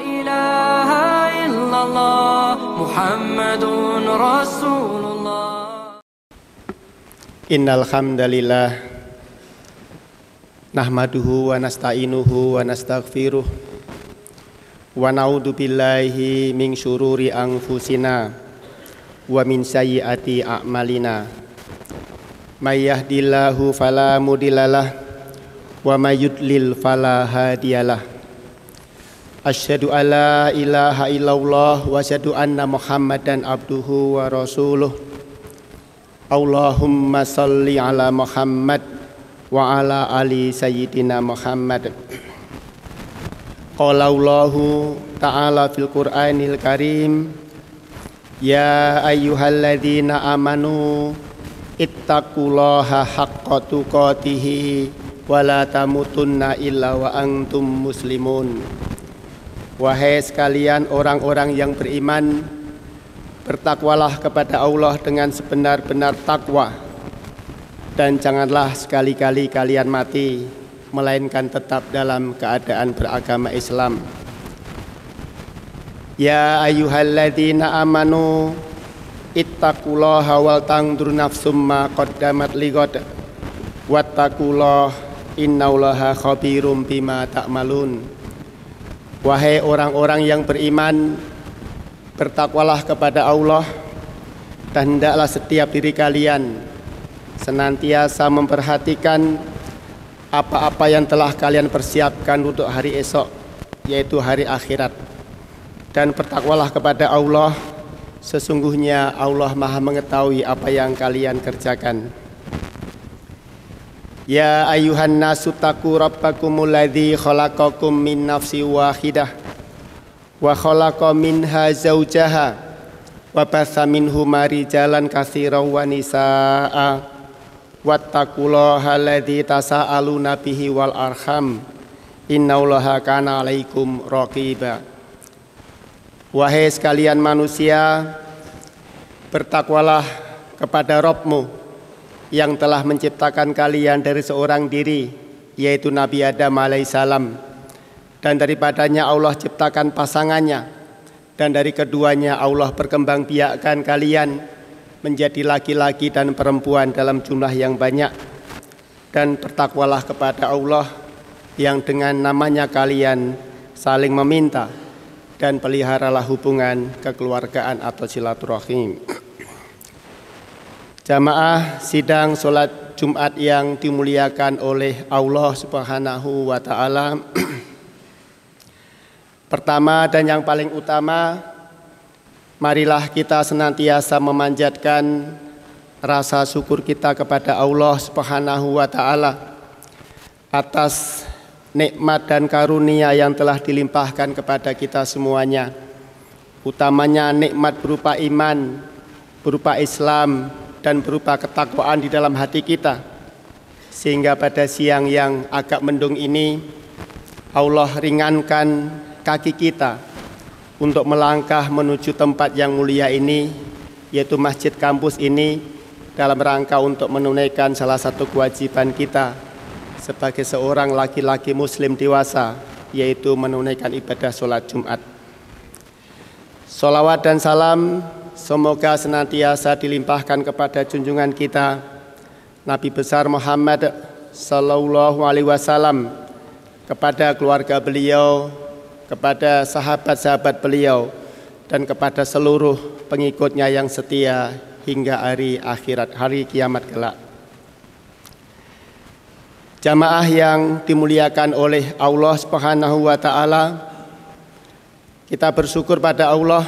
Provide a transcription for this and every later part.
إله إلا الله محمد رسول الله. Innal hamdalillah nahmaduhu wa nasta'inuhu wa nastaghfiruh wa na'udzu billahi min syururi anfusina wa min sayyiati a'malina. May yahdihillahu fala mudhillalah wa may yudlil fala hadiyalah. Asyhadu alla ilaha illallah wa asyhadu anna Muhammadan abduhu wa rasuluh. Allahumma salli ala Muhammad wa ala ali sayyidina Muhammad. Qala Allahu ta'ala fil Qur'anil Karim, ya ayyuhalladzina amanu ittaqullaha haqqa tuqatih wa la tamutunna illa wa antum muslimun. Wahai sekalian orang-orang yang beriman, bertakwalah kepada Allah dengan sebenar-benar takwa, dan janganlah sekali-kali kalian mati melainkan tetap dalam keadaan beragama Islam. Ya ayyuhalladzina amanu ittaqullaha wal tanzur nafsum ma qaddamat lighad wattaqullaha innallaha khabirum bima ta'malun. Wahai orang-orang yang beriman, bertakwalah kepada Allah, dan hendaklah setiap diri kalian senantiasa memperhatikan apa-apa yang telah kalian persiapkan untuk hari esok, yaitu hari akhirat. Dan bertakwalah kepada Allah, sesungguhnya Allah Maha mengetahui apa yang kalian kerjakan. Ya ayyuhan nasu taqu rabbakumul ladzi khalaqakum min nafsin wahidah wa khalaqa minha zawjaha wa batha minhuma rijalan katsiran wa nisaa wattaqullaha alladzi tasaaluna bihi wal arham innallaha kana 'alaikum raqiba. Wahai sekalian manusia, bertakwalah kepada Rabbmu yang telah menciptakan kalian dari seorang diri, yaitu Nabi Adam alaihissalam, dan daripadanya Allah ciptakan pasangannya, dan dari keduanya Allah perkembangbiakkan kalian menjadi laki-laki dan perempuan dalam jumlah yang banyak. Dan bertakwalah kepada Allah yang dengan namanya kalian saling meminta, dan peliharalah hubungan kekeluargaan atau silaturahim. Jamaah sidang sholat Jumat yang dimuliakan oleh Allah Subhanahu wa ta'ala, pertama dan yang paling utama, marilah kita senantiasa memanjatkan rasa syukur kita kepada Allah Subhanahu wa ta'ala atas nikmat dan karunia yang telah dilimpahkan kepada kita semuanya, utamanya nikmat berupa iman, berupa Islam, dan berupa ketakwaan di dalam hati kita, sehingga pada siang yang agak mendung ini Allah ringankan kaki kita untuk melangkah menuju tempat yang mulia ini, yaitu masjid kampus ini, dalam rangka untuk menunaikan salah satu kewajiban kita sebagai seorang laki-laki muslim dewasa, yaitu menunaikan ibadah sholat Jumat. Sholawat dan salam semoga senantiasa dilimpahkan kepada junjungan kita Nabi besar Muhammad sallallahu alaihi wasallam, kepada keluarga beliau, kepada sahabat-sahabat beliau, dan kepada seluruh pengikutnya yang setia hingga hari akhirat, hari kiamat kelak. Jamaah yang dimuliakan oleh Allah Subhanahu wa ta'ala, kita bersyukur pada Allah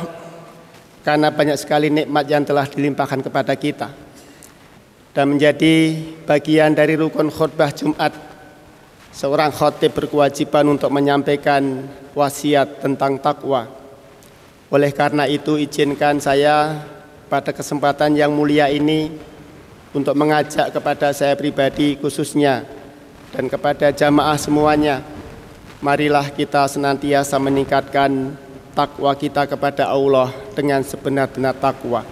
karena banyak sekali nikmat yang telah dilimpahkan kepada kita, dan menjadi bagian dari rukun khutbah Jumat, seorang khatib berkewajiban untuk menyampaikan wasiat tentang takwa. Oleh karena itu, izinkan saya pada kesempatan yang mulia ini untuk mengajak kepada saya pribadi khususnya dan kepada jamaah semuanya, marilah kita senantiasa meningkatkan takwa kita kepada Allah dengan sebenar-benar takwa.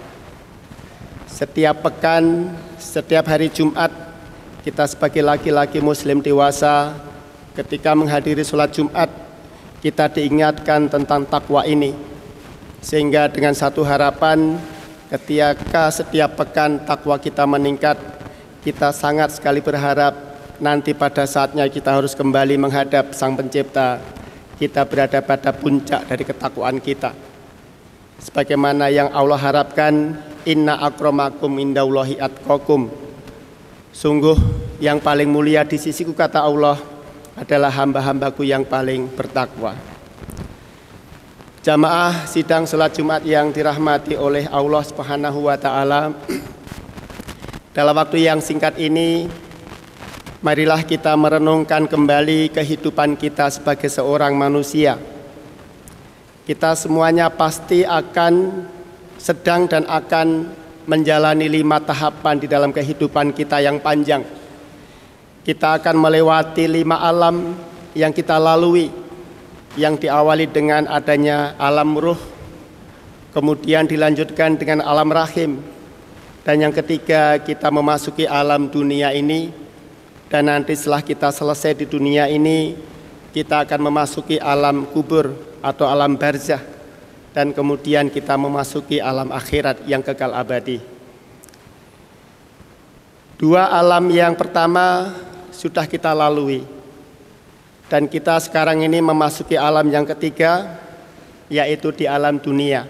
Setiap pekan, setiap hari Jumat, kita sebagai laki-laki muslim dewasa ketika menghadiri sholat Jumat, kita diingatkan tentang takwa ini, sehingga dengan satu harapan ketika setiap pekan takwa kita meningkat, kita sangat sekali berharap nanti pada saatnya kita harus kembali menghadap Sang Pencipta, kita berada pada puncak dari ketakwaan kita. Sebagaimana yang Allah harapkan, inna akramakum indallahi atqakum. Sungguh yang paling mulia di sisiku, kata Allah, adalah hamba-hambaku yang paling bertakwa. Jamaah sidang salat Jumat yang dirahmati oleh Allah Subhanahu wa taala. Dalam waktu yang singkat ini, marilah kita merenungkan kembali kehidupan kita sebagai seorang manusia. Kita semuanya pasti akan sedang dan akan menjalani 5 tahapan di dalam kehidupan kita yang panjang. Kita akan melewati 5 alam yang kita lalui, yang diawali dengan adanya alam ruh, kemudian dilanjutkan dengan alam rahim, dan yang ketiga kita memasuki alam dunia ini. Dan nanti setelah kita selesai di dunia ini, kita akan memasuki alam kubur atau alam barzah, dan kemudian kita memasuki alam akhirat yang kekal abadi. 2 alam yang pertama sudah kita lalui, dan kita sekarang ini memasuki alam yang ketiga, yaitu di alam dunia.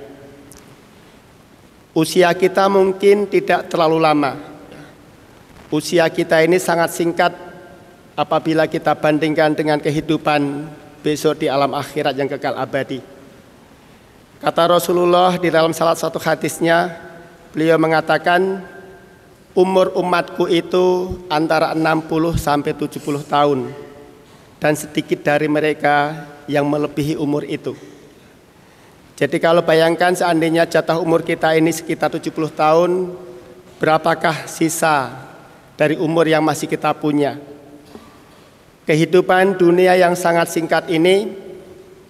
Usia kita mungkin tidak terlalu lama. Usia kita ini sangat singkat apabila kita bandingkan dengan kehidupan besok di alam akhirat yang kekal abadi. Kata Rasulullah di dalam salah satu hadisnya, beliau mengatakan, umur umatku itu antara 60 sampai 70 tahun, dan sedikit dari mereka yang melebihi umur itu. Jadi kalau bayangkan seandainya jatah umur kita ini sekitar 70 tahun, berapakah sisa dari umur yang masih kita punya? Kehidupan dunia yang sangat singkat ini,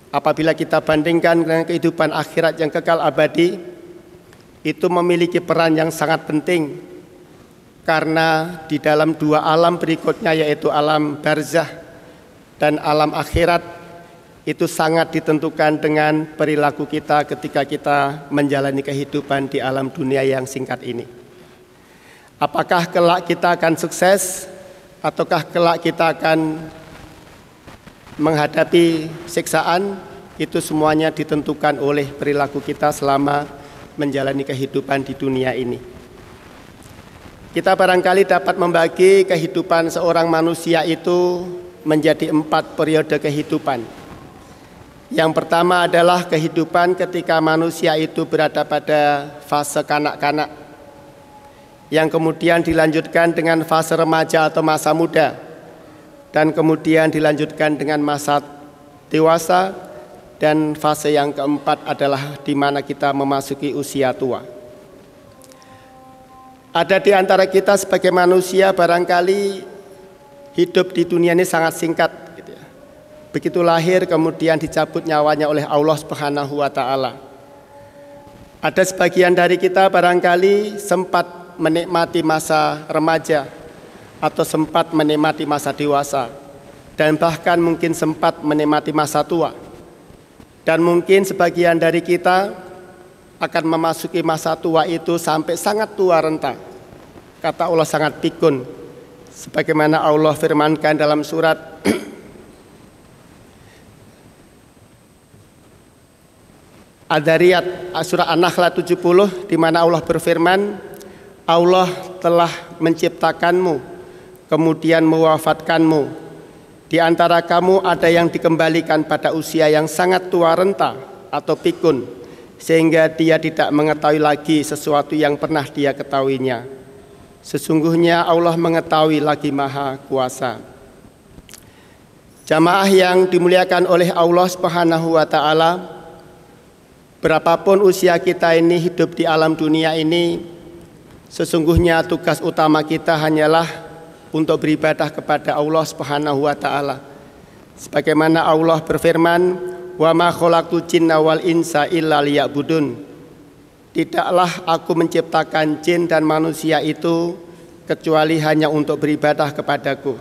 apabila kita bandingkan dengan kehidupan akhirat yang kekal abadi, itu memiliki peran yang sangat penting. Karena di dalam 2 alam berikutnya, yaitu alam barzah dan alam akhirat, itu sangat ditentukan dengan perilaku kita ketika kita menjalani kehidupan di alam dunia yang singkat ini. Apakah kelak kita akan sukses, ataukah kelak kita akan menghadapi siksaan? Itu semuanya ditentukan oleh perilaku kita selama menjalani kehidupan di dunia ini. Kita barangkali dapat membagi kehidupan seorang manusia itu menjadi 4 periode kehidupan. Yang pertama adalah kehidupan ketika manusia itu berada pada fase kanak-kanak, yang kemudian dilanjutkan dengan fase remaja atau masa muda, dan kemudian dilanjutkan dengan masa dewasa, dan fase yang keempat adalah di mana kita memasuki usia tua. Ada di antara kita sebagai manusia barangkali hidup di dunia ini sangat singkat, gitu ya. Begitu lahir kemudian dicabut nyawanya oleh Allah Subhanahu wa taala. Ada sebagian dari kita barangkali sempat menikmati masa remaja atau sempat menikmati masa dewasa, dan bahkan mungkin sempat menikmati masa tua. Dan mungkin sebagian dari kita akan memasuki masa tua itu sampai sangat tua renta. Kata Allah sangat pikun, sebagaimana Allah firmankan dalam surat Ad-Dariyat, surah An-Nahl 70, di mana Allah berfirman, Allah telah menciptakanmu, kemudian mewafatkanmu. Di antara kamu ada yang dikembalikan pada usia yang sangat tua renta atau pikun, sehingga dia tidak mengetahui lagi sesuatu yang pernah dia ketahuinya. Sesungguhnya Allah mengetahui lagi Maha Kuasa. Jamaah yang dimuliakan oleh Allah Subhanahu wa taala, berapapun usia kita ini hidup di alam dunia ini, sesungguhnya tugas utama kita hanyalah untuk beribadah kepada Allah Subhanahu wa taala. Sebagaimana Allah berfirman, "Wa ma khalaqtul jinna wal insa illa liya'budun." Tidaklah aku menciptakan jin dan manusia itu kecuali hanya untuk beribadah kepadaku.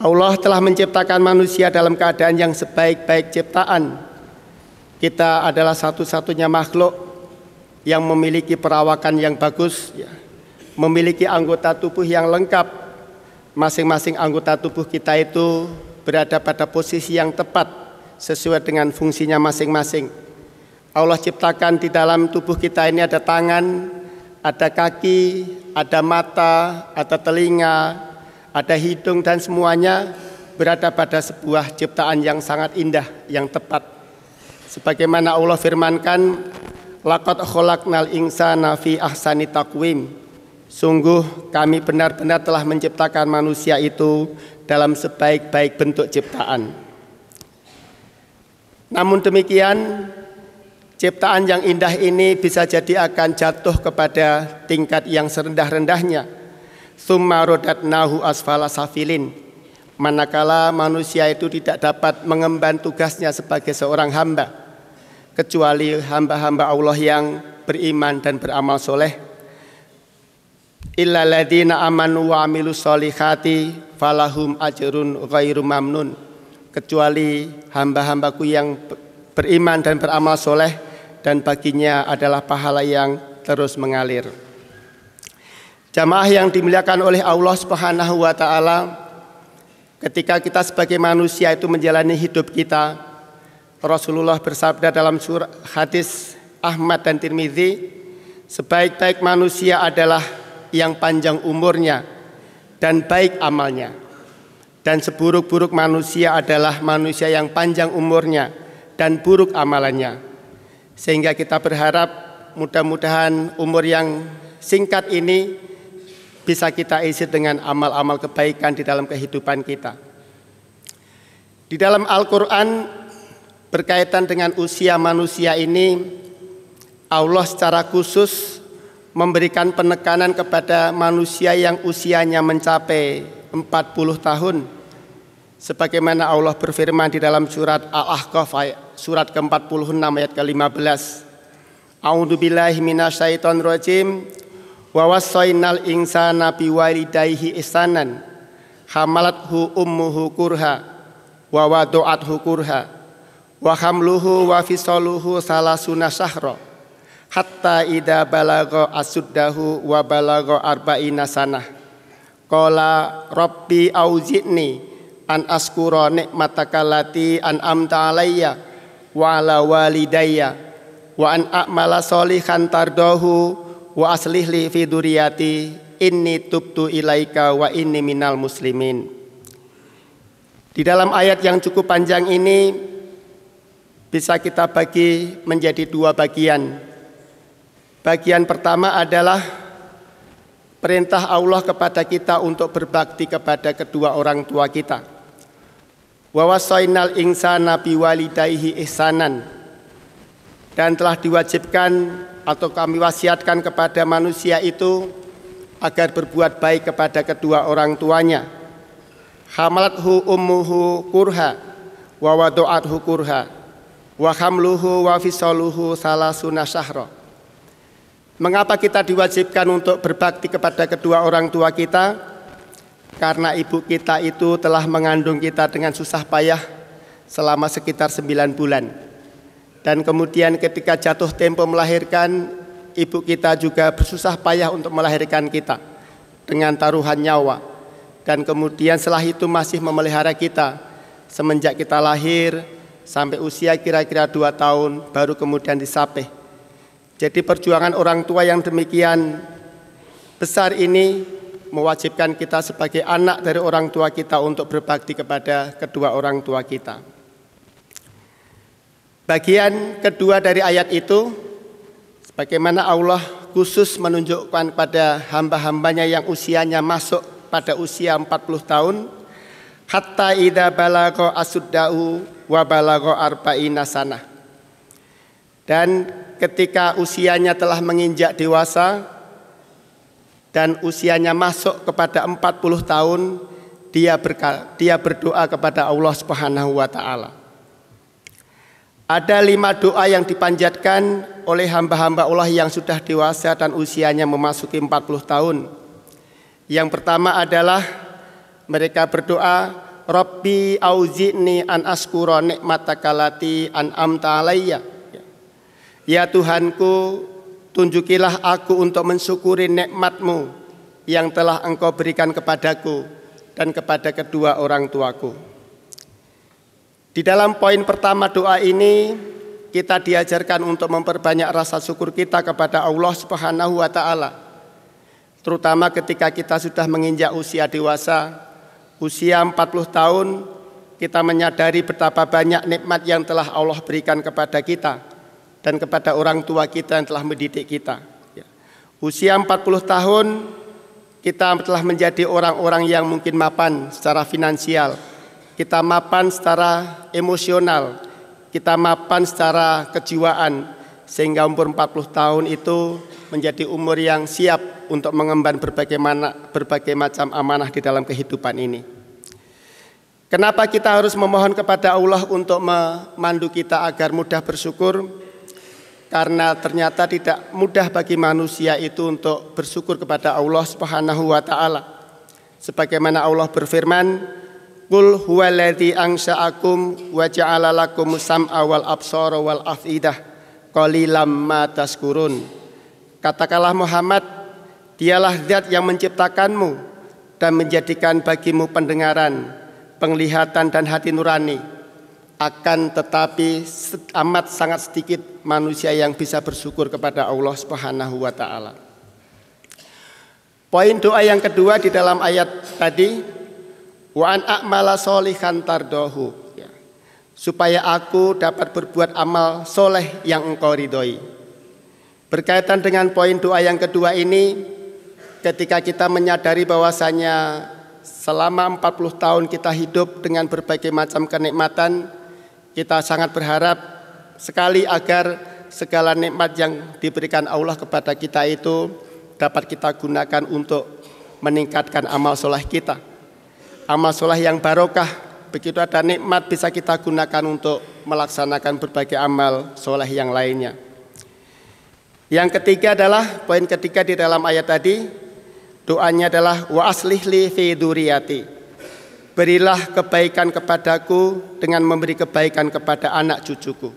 Allah telah menciptakan manusia dalam keadaan yang sebaik-baik ciptaan. Kita adalah satu-satunya makhluk yang memiliki perawakan yang bagus, memiliki anggota tubuh yang lengkap. Masing-masing anggota tubuh kita itu berada pada posisi yang tepat sesuai dengan fungsinya masing-masing. Allah ciptakan di dalam tubuh kita ini ada tangan, ada kaki, ada mata, ada telinga, ada hidung, dan semuanya berada pada sebuah ciptaan yang sangat indah, yang tepat. Sebagaimana Allah firmankan, laqad khalaqnal insana fi ahsani taqwim. Sungguh kami benar-benar telah menciptakan manusia itu dalam sebaik-baik bentuk ciptaan. Namun demikian, ciptaan yang indah ini bisa jadi akan jatuh kepada tingkat yang serendah-rendahnya. Tsumma radatnahu asfala safilin. Manakala manusia itu tidak dapat mengemban tugasnya sebagai seorang hamba, kecuali hamba-hamba Allah yang beriman dan beramal soleh. Illal ladzina amanu wa amilus solihati falahum ajrun ghairu mamnun. Kecuali hamba-hambaku yang beriman dan beramal soleh, dan baginya adalah pahala yang terus mengalir. Jamaah yang dimuliakan oleh Allah Subhanahu wa taala, ketika kita sebagai manusia itu menjalani hidup kita, Rasulullah bersabda dalam hadis Ahmad dan Tirmidzi, sebaik-baik manusia adalah yang panjang umurnya dan baik amalnya, dan seburuk-buruk manusia adalah manusia yang panjang umurnya dan buruk amalannya. Sehingga kita berharap mudah-mudahan umur yang singkat ini bisa kita isi dengan amal-amal kebaikan di dalam kehidupan kita. Di dalam Al-Quran berkaitan dengan usia manusia ini, Allah secara khusus memberikan penekanan kepada manusia yang usianya mencapai 40 tahun. Sebagaimana Allah berfirman di dalam surat Al-Ahqaf surat ke-46 ayat ke-15. A'udzubillahi minasyaitonir rajim. Wa wassaynal insana biwalidayhi ihsanan hamalathu ummuhu kurha wa wada'athu kurha wa hamluhu wa fisaluhu salasuna syahra hatta idza balagha asuddahu wa balagha arba'ina sanah qala rabbi auzi'ni an askura nikmataka allati an'amta alayya wa ala walidayya wa an a'mala sholihan tardahu wa aslih li fi dzurriyyati inni tubtu ilaika wa inni minal muslimin. Di dalam ayat yang cukup panjang ini bisa kita bagi menjadi dua bagian. Bagian pertama adalah perintah Allah kepada kita untuk berbakti kepada kedua orang tua kita. Wa wasainal insana biwalidayhi ihsanan, dan telah diwajibkan atau kami wasiatkan kepada manusia itu agar berbuat baik kepada kedua orang tuanya. Hamalathu ummuhu kurha wa wada'athu kurha wa hamluhu wa fisaluhu salasuna syahra. Mengapa kita diwajibkan untuk berbakti kepada kedua orang tua kita? Karena ibu kita itu telah mengandung kita dengan susah payah selama sekitar 9 bulan. Dan kemudian ketika jatuh tempo melahirkan, ibu kita juga bersusah payah untuk melahirkan kita dengan taruhan nyawa. Dan kemudian setelah itu masih memelihara kita semenjak kita lahir sampai usia kira-kira 2 tahun baru kemudian disapih. Jadi perjuangan orang tua yang demikian besar ini mewajibkan kita sebagai anak dari orang tua kita untuk berbakti kepada kedua orang tua kita. Bagian kedua dari ayat itu, bagaimana Allah khusus menunjukkan pada hamba-hambanya yang usianya masuk pada usia 40 tahun, hatta idza balagha asuddahu wa balagha arba'ina sanah. Dan ketika usianya telah menginjak dewasa dan usianya masuk kepada 40 tahun, dia berdoa kepada Allah Subhanahu wa taala. Ada 5 doa yang dipanjatkan oleh hamba-hamba Allah yang sudah dewasa dan usianya memasuki 40 tahun. Yang pertama adalah mereka berdoa, Rabbi auzi'ni an askura nikmataka lati an'amta alayya. Ya Tuhanku, tunjukilah aku untuk mensyukuri nikmat-Mu yang telah Engkau berikan kepadaku dan kepada kedua orang tuaku. Di dalam poin pertama doa ini, kita diajarkan untuk memperbanyak rasa syukur kita kepada Allah Subhanahu wa Ta'ala. Terutama ketika kita sudah menginjak usia dewasa, usia 40 tahun, kita menyadari betapa banyak nikmat yang telah Allah berikan kepada kita dan kepada orang tua kita yang telah mendidik kita. Usia 40 tahun, kita telah menjadi orang-orang yang mungkin mapan secara finansial, kita mapan secara emosional, kita mapan secara kejiwaan, sehingga umur 40 tahun itu menjadi umur yang siap untuk mengemban berbagai macam amanah di dalam kehidupan ini. Kenapa kita harus memohon kepada Allah untuk memandu kita agar mudah bersyukur? Karena ternyata tidak mudah bagi manusia itu untuk bersyukur kepada Allah Subhanahu wa Ta'ala. Sebagaimana Allah berfirman, Qul huwaladzi ansha'akum wa ja'ala lakumus sam'a wal absara wal afidah qalilam ma tashkurun. Katakanlah Muhammad, dialah zat yang menciptakanmu dan menjadikan bagimu pendengaran, penglihatan dan hati nurani. Akan tetapi amat sangat sedikit manusia yang bisa bersyukur kepada Allah Subhanahu wa Ta'ala. Poin doa yang kedua di dalam ayat tadi, wa an a'mala sholihan tardohu, supaya aku dapat berbuat amal soleh yang Engkau ridhoi. Berkaitan dengan poin doa yang kedua ini, ketika kita menyadari bahwasanya selama 40 tahun kita hidup dengan berbagai macam kenikmatan, kita sangat berharap sekali agar segala nikmat yang diberikan Allah kepada kita itu dapat kita gunakan untuk meningkatkan amal soleh kita. Amal soleh yang barokah, begitu ada nikmat bisa kita gunakan untuk melaksanakan berbagai amal soleh yang lainnya. Yang ketiga adalah, poin ketiga di dalam ayat tadi, doanya adalah wa aslih li fi dzurriyyati. Berilah kebaikan kepadaku dengan memberi kebaikan kepada anak cucuku.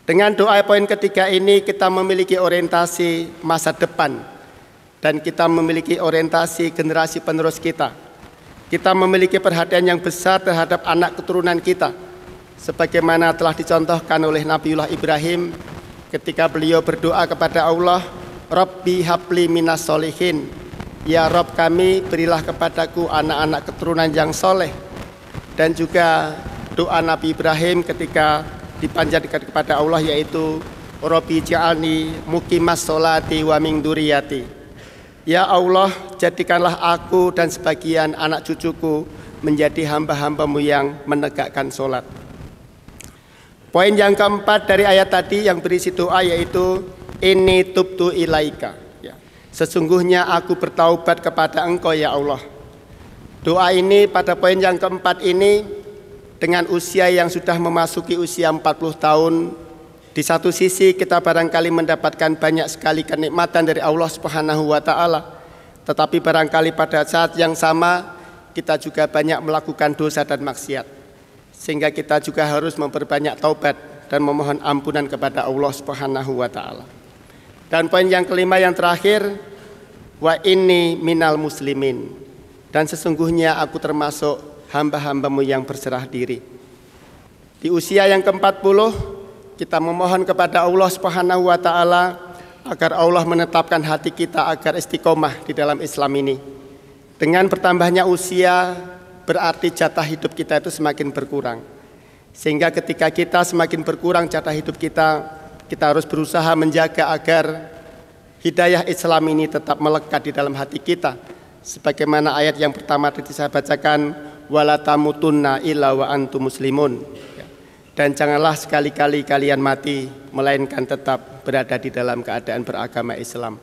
Dengan doa poin ketiga ini kita memiliki orientasi masa depan dan kita memiliki orientasi generasi penerus kita. Kita memiliki perhatian yang besar terhadap anak keturunan kita, sebagaimana telah dicontohkan oleh Nabiullah Ibrahim ketika beliau berdoa kepada Allah, Rabbi habli minas sholihin. Ya Rabb kami, berilah kepadaku anak-anak keturunan yang soleh. Dan juga doa Nabi Ibrahim ketika dipanjatkan kepada Allah, yaitu Rabbi ja'alni muqimas sholati wa min dzurriyyati. Ya Allah, jadikanlah aku dan sebagian anak cucuku menjadi hamba-hamba-Mu yang menegakkan sholat. Poin yang keempat dari ayat tadi yang berisi doa yaitu inni tubtu ilaika. Sesungguhnya aku bertaubat kepada Engkau ya Allah. Doa ini pada poin yang keempat ini, dengan usia yang sudah memasuki usia 40 tahun, di satu sisi kita barangkali mendapatkan banyak sekali kenikmatan dari Allah Subhanahu wa Ta'ala, tetapi barangkali pada saat yang sama kita juga banyak melakukan dosa dan maksiat, sehingga kita juga harus memperbanyak taubat dan memohon ampunan kepada Allah Subhanahu wa Ta'ala. Dan poin yang kelima yang terakhir, wa inni minal muslimin, dan sesungguhnya aku termasuk hamba-hamba-Mu yang berserah diri. Di usia yang ke-40 kita memohon kepada Allah Subhanahu wa Ta'ala agar Allah menetapkan hati kita agar istiqomah di dalam Islam ini. Dengan bertambahnya usia berarti jatah hidup kita itu semakin berkurang, sehingga ketika kita semakin berkurang jatah hidup kita, kita harus berusaha menjaga agar hidayah Islam ini tetap melekat di dalam hati kita. Sebagaimana ayat yang pertama tadi saya bacakan, wala tamutunna illa wa antum muslimun. Dan janganlah sekali-kali kalian mati melainkan tetap berada di dalam keadaan beragama Islam.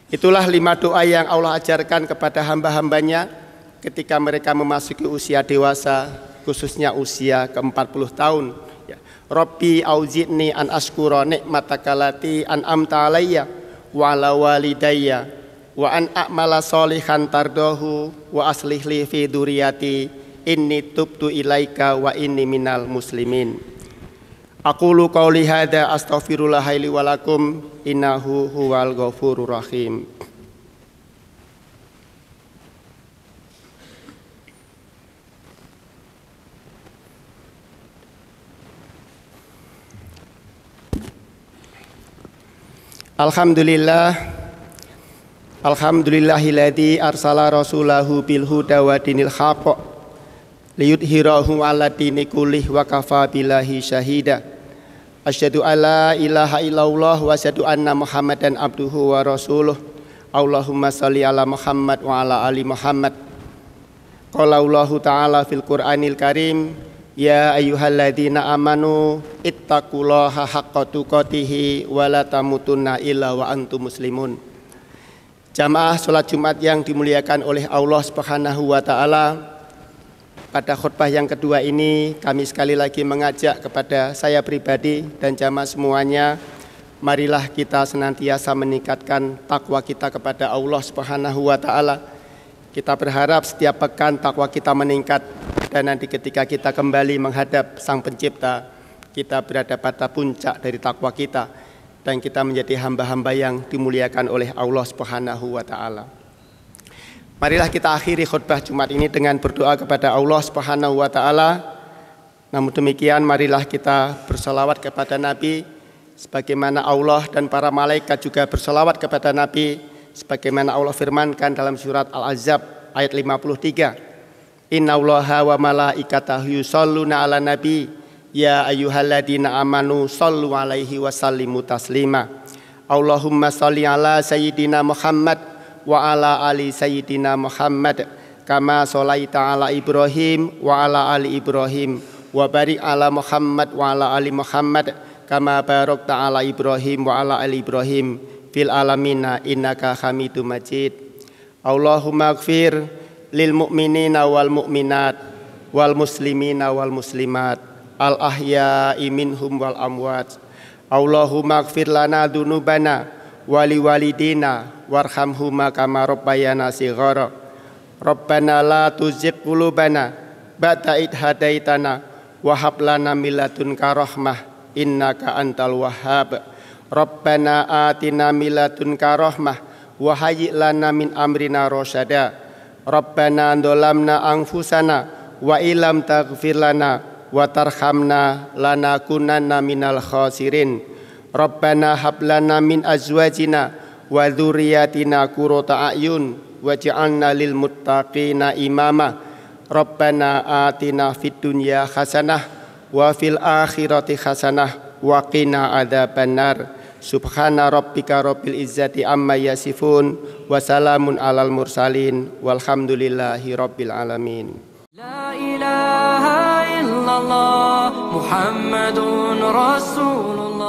Itulah 5 doa yang Allah ajarkan kepada hamba-hambanya ketika mereka memasuki usia dewasa, khususnya usia ke-40 tahun. Rabbi auzi'ni an ashkura nikmataka lati an'amta alayya wa ala walidayya wa an a'mala sholihan tardahu wa aslih li fi dzurriyyati inni tubtu ilaika wa inni minal muslimin. Aqulu qauli hadza astaghfirullah li wa lakum innahu huwal ghafurur rahim. Alhamdulillahilladzi arsala rasulahu bil huda wa dinil haqq liyudhhirahu 'ala dini kullih wa kafa billahi syahida. Asyhadu alla ilaha illallah wa asyhadu anna Muhammadan abduhu wa rasuluh. Allahumma shalli ala Muhammad wa ala ali Muhammad. Qala Allahu ta'ala fil Qur'anil Karim, ya ayyuhalladzina amanu ittaqullaha haqqa tuqatih wa la tamutunna illa wa antum muslimun. Jamaah salat Jumat yang dimuliakan oleh Allah Subhanahu wa taala, pada khutbah yang kedua ini kami sekali lagi mengajak kepada saya pribadi dan jamaah semuanya, marilah kita senantiasa meningkatkan takwa kita kepada Allah Subhanahu wa taala. Kita berharap setiap pekan takwa kita meningkat, dan nanti ketika kita kembali menghadap Sang Pencipta, kita berada pada puncak dari takwa kita dan kita menjadi hamba-hamba yang dimuliakan oleh Allah Subhanahu wa taala. Marilah kita akhiri khutbah Jumat ini dengan berdoa kepada Allah Subhanahu wa taala. Namun demikian marilah kita berselawat kepada Nabi sebagaimana Allah dan para malaikat juga berselawat kepada Nabi, sebagaimana Allah firmankan dalam surat Al-Ahzab ayat 53. Innallaha wa malaikatahu yusholluna 'alan nabi ya ayyuhalladzina amanu shollu 'alaihi wa sallimu taslima. Allahumma sholli 'ala sayyidina Muhammad wa 'ala ali sayyidina Muhammad kama sholaita 'ala Ibrahim wa 'ala ali Ibrahim wa barik 'ala Muhammad wa 'ala ali Muhammad kama barakta 'ala Ibrahim wa 'ala ali Ibrahim fil alamina innaka hamidum majid. Allahumma ighfir lil mu'minina wal mu'minat wal muslimina wal muslimat al ahya'i minhum wal amwat. Allahumma ighfir lana dzunubana wali walidina warhamhuma kama rabbayana shighara. Rabbana la tuzigh qulubana ba'da idh hadaitana wa hab lana min ladunka rahmah innaka antal wahhab. Rabbana atina min ladunka rahmah wa hayyi' lana min amrina rasyada. Rabbana dzalamna anfusana wa illam taghfir lana wa tarhamna lanakunanna minal khasirin. Rabbana hab lana min azwajina wa dzurriyyatina qurrata a'yun waj'alna lil muttaqina imama. Rabbana atina fid dunya hasanah wa fil akhirati hasanah wa qina adzabannar. Subhana rabbika rabbil izzati amma yasifun wa salamun alal mursalin walhamdulillahi rabbil alamin. La ilaha illallah Muhammadun Rasulullah.